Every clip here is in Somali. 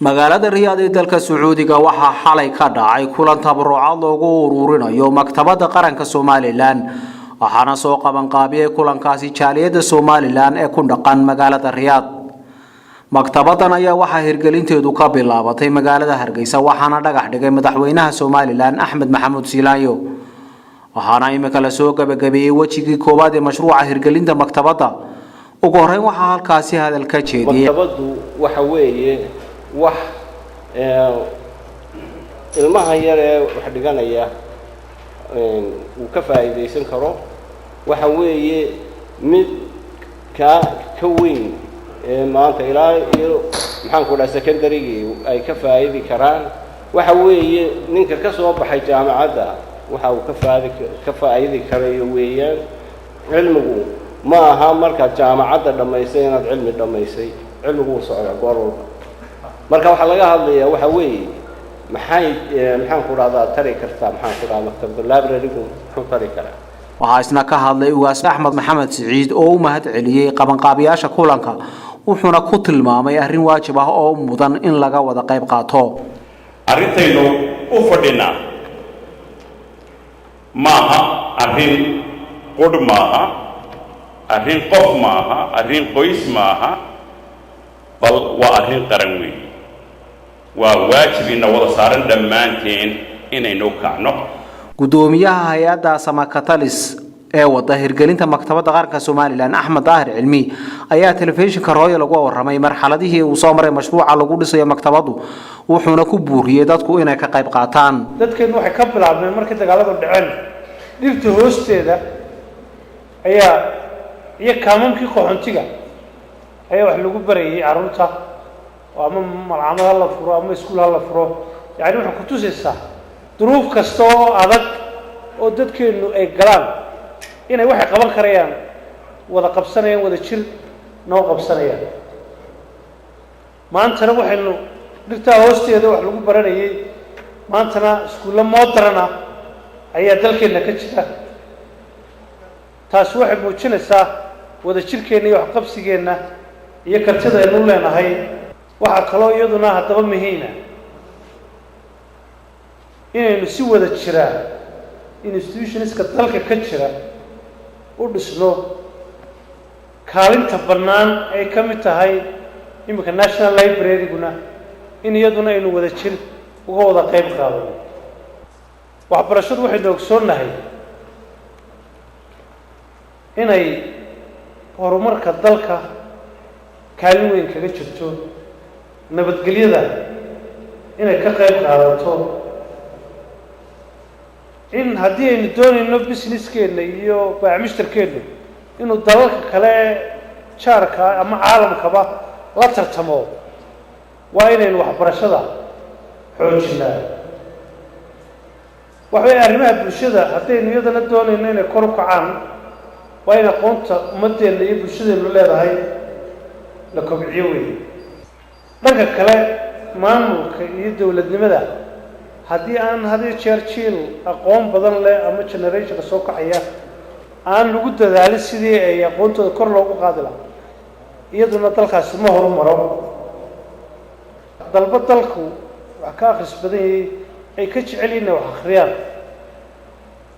magaalada Riyaad ee dalka Sacuudiga waxaa xalay ka dhacay kulan tabarucaad loogu ururinayo maktabadda qaranka Soomaaliland waxaana soo qaban qaabiyay kulankaasi jaaliyada Soomaaliland ee ku dhaqan magaalada Riyaad. maktabaddan ayaa waxaa hirgelinteedu ka bilaabatay magaalada Hargeysa waxaana dhagax dhigay madaxweynaha Soomaaliland Axmed Maxamuud Siilaanyo waxaana imika la soo gabagabeeyay wajigii koowaad ee mashruuca hirgelinta maktabadda. ugu horeyn waxaa halkaasi hadal ka jeediyay maktabaddu waxa weeye wax ilmaha yar ee wax dhiganaya uu ka faa'iideysan karo waxa weeye mid ka weyn maanta ilaa iyo maxaan ku dhahay secondary ay ka faa'iidi karaan waxa weeye ninka ka soo baxay jaamacadda waxa uu ka faa'iidi karayo weeyaan cilmigu ma aha marka jaamacadda dhameysay inaad cilmi dhameysay cilmigu socda goor walba marka waxa laga hadlayaa waxa weeye maxaan ku dhahdaa tari kartaa maxaan ku dhahaa maktabadda library-gu muxuu tari karaa. waxaa isna ka hadlay ugaas Axmed Maxamed Siciid oo u mahad celiyay qabanqaabiyaasha kulanka wuxuuna ku tilmaamay arrin waajib ah oo mudan in laga wada qayb qaato. arintaynu u fadhinaa maaha arrin qod maaha arrin qof maaha arrin qoys maaha bal waa arrin qaran weyn waa waajib in wada saaran dhammaanteen inaynu kacno. gudoomiyaha hay'adda Samakatalis ee wada hirgelinta maktabadda qaranka Soomaaliland Axmed Daahir Cilmi ayaa telefishinka Royal lagu waramay marxaladihii uu soo maray mashruuca lagu dhisayo maktabaddu wuxuuna ku buuriyay dadku inay ka qayb qaataan. dadkeenu waxay ka bilaabmeen markii dagaaladu dhaceen dhirta hoosteeda ayaa iyo kaamamkii qoxontiga ayaa wax lagu barayay carruurta ama malcamada la furo ama iskuul la furo yani waxa ku tusaysaa duruuf kasta oo adag oo dadkeenu ay galaan inay waxay qaban karayaan wada qabsanayaan wada jir noo qabsanayaan. maantana waxaynu dhirtaa hoosteeda wax lagu baranayay maantana iskuulla moodarana ayaa dalkeena ka jira taas waxay muujinaysaa wada jirkeena iyo waxqabsigeenna iyo kartida aynu leenahay. waxaa kaloo iyaduna haddaba muhiima inaynu si wada jira institutionska dalka ka jira u dhisno kaalinta bannaan ay ka mid tahay imika national library-guna in iyaduna aynu wada jir uga wada qayb qaadano. waxbarashadu waxaynu ogsoonnahay inay horumarka dalka kaalin weyn kaga jirto nabadgelyada inay ka qayb qaadato in haddii aynu doonayno businesskeena iyo baacmushtarkeena inuu dalalka kale jaarka ama caalamkaba la tartamo waa inaynu waxbarashada xoojinaa. waxay arrimaha bulshada haddaynu iyadana doonayno inay kor u kacaan waa in aqoonta ummaddeena iyo bulshadeenu leedahay la kobciyo weyn. dhanka kale maamulka iyo dowladnimada haddii aan hadii jeer jiil aqoon badan leh ama generation soo kacaya aan lagu dadaalin sidii ay aqoontooda kor loogu qaadi lahaa iyaduna dalkaasi ma horumaro. dalba dalku wax ka akhris badan yahay ay ka jecel yihiin wax akhriyaan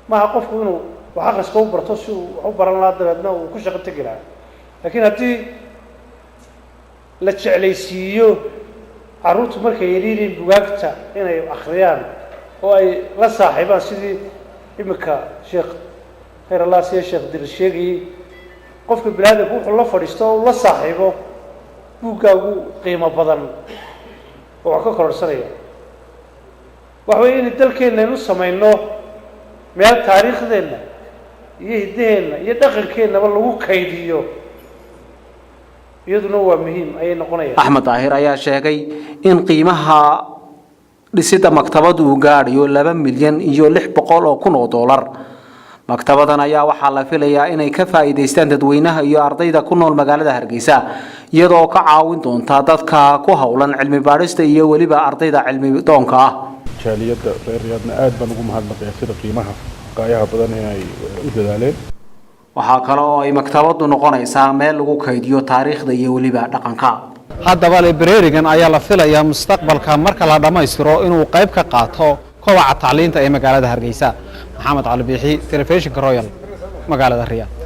maaha qofku inuu wax akhriska u barto si uu wax u baran lahaa dabeedna uu ku shaqo tegi lahaa laakiin haddii la jeclaysiiyo carruurtu markay yidhiin bugaagta inay akhriyaan oo ay la saaxiibaan sidii imika sheekh khayr allah siya sheekh dir sheegayay qofka bini'aadamku wuxuu la fadhiisto oo la saaxiibo buuggaagu qiimo badan oo wax ka kororsanaya. waxa weeye in dalkeenna aynu samayno meel taariikhdeenna iyo hiddaheenna iyo dhaqankeennaba lagu kaydiyo iyaduna waa muhiim ayay noqonayaan. Axmed Daahir ayaa sheegay in qiimaha dhisida maktabaddu uu gaadhayo 2 milyan iyo 600 oo kun oo dollar. maktabaddan ayaa waxaa la filayaa inay ka faa'iideystaan dadweynaha iyo ardayda ku nool magaalada Hargeysa iyadoo ka caawin doonta dadka ku hawlan cilmi baarista iyo waliba ardayda cilmi doonka ah. jaaliyada Riyaadna aad baan ugu mahadnaqayaa sida qiimaha qaayaha badan ee ay u dadaaleen. waxaa kale oo ay maktabaddu noqonaysaa meel lagu kaydiyo taariikhda iyo waliba dhaqanka. haddaba librarigan ayaa la filayaa mustaqbalka marka la dhammaystiro inuu qayb ka qaato kobaca tacliinta ee magaalada Hargeysa. Maxamed Cali Biixi, Telefishinka Royal, magaalada Riyadh.